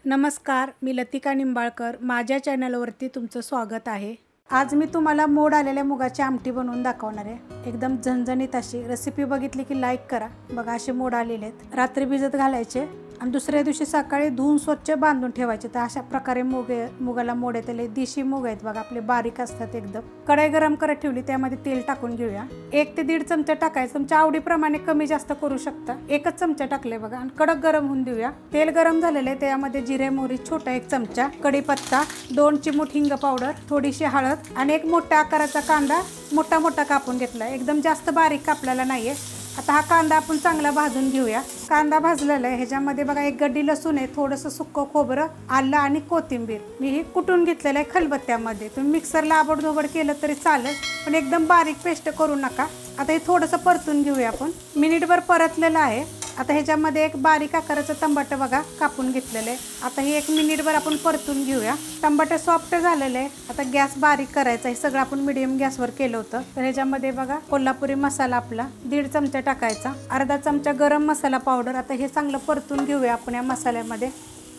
नमस्कार, मी लतिका निंबाळकर. माझ्या चॅनलवरती तुमचं स्वागत आहे. आज मी तुम्हाला मोड आलेल्या मुगाची आमटी बनवून दाखवणार आहे. एकदम झणझणीत अशी. रेसिपी बघितली की लाईक करा. बघा असे मोड आलेले आहेत. रात्री भिजत घालायचे आणि दुसऱ्या दिवशी सकाळी धुवून स्वच्छ बांधून ठेवायचे. तर अशा प्रकारे मुगाला मोड येतले. देशी मूग आहेत बघा, आपले बारीक असतात एकदम. कढई गरम करत ठेवली, त्यामध्ये तेल टाकून घेऊया. 1 ते 1.5 चमचा टाकायचं. तुमच्या आवडीप्रमाणे कमी जास्त करू शकता. 1च चमचा टाकले बघा आणि कडक गरम होऊन देऊया. तेल गरम झालेलं आहे, त्यामध्ये जिरे मोहरी छोटा 1 चमचा, कढीपत्ता, 2 चिमूट हिंग पावडर, थोडीशी हळद आणि 1 मोठा आकाराचा कांदा मोठा कापून घेतला. एकदम जास्त बारीक कापलेला नाहीये. आता हा कांदा आपण चांगला भाजून घेऊया. कांदा भाजलेला आहे. ह्याच्यामध्ये बघा 1 गड्डी लसूण आहे, थोडंसं सुक्कं खोबरं, आलं आणि कोथिंबीर मी ही कुटून घेतलेलं आहे खलबत्त्यामध्ये. तुम्ही मिक्सरला आबडधोबड केलं तरी चालेल, पण एकदम बारीक पेस्ट करू नका. आता हे थोडंसं परतून घेऊया आपण. मिनिटभर परतलेलं आहे. आता ह्याच्यामध्ये 1 बारीक आकाराचं टमाटर बघा कापून घेतलेलं आहे. आता हे 1 मिनिटभर आपण परतून घेऊया. टमाटर सॉफ्ट झालेलं आहे. आता गॅस बारीक करायचा. हे सगळं आपण मीडियम गॅसवर केलं होतं. तर ह्याच्यामध्ये बघा कोल्हापुरी मसाला आपला 1.5 चमचा टाकायचा, अर्धा चमचा गरम मसाला पावडर. आता हे चांगलं परतून घेऊया आपण या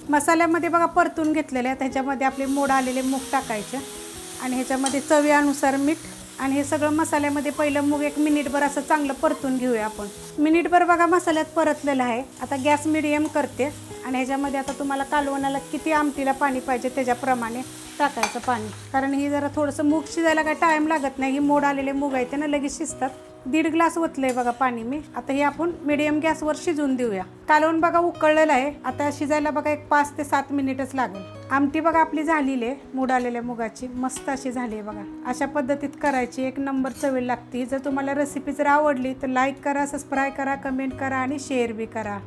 मसाल्यामध्ये बघा परतून घेतलेले आहे. त्याच्यामध्ये आपले मोड आलेले मूग टाकायचे आणि ह्याच्यामध्ये चवीनुसार मीठ आणि हे सगळं मसाल्यामध्ये पहिलं मूग 1 मिनिटभर असं चांगलं परतून घेऊया आपण. मिनिटभर बघा मसाल्यात परतलेलं आहे. आता गॅस मिडियम करते आणि ह्याच्यामध्ये आता तुम्हाला कालवणाला किती आमटीला पाणी पाहिजे त्याच्याप्रमाणे टाकायचं पाणी. कारण ही जरा थोडंसं मूग शिजायला काय टाईम लागत नाही. ही मोड आलेले मूग आहे ते ना लगेच शिजतात. 1.5 ग्लास ओतलंय बघा पाणी मी. आता हे आपण मिडियम गॅसवर शिजून देऊया. कालवण बघा उकळलेलं आहे. आता शिजायला बघा 5 ते 7 मिनिटच लागेल. आमटी बघा आपली झालेली आहे मोड आलेल्या मुगाची. मस्त अशी झाली आहे बघा. अशा पद्धतीत करायची. 1 नंबर चवीला लागते. जर तुम्हाला रेसिपी जर आवडली तर लाईक करा, सबस्क्राईब करा, कमेंट करा आणि शेअर बी करा.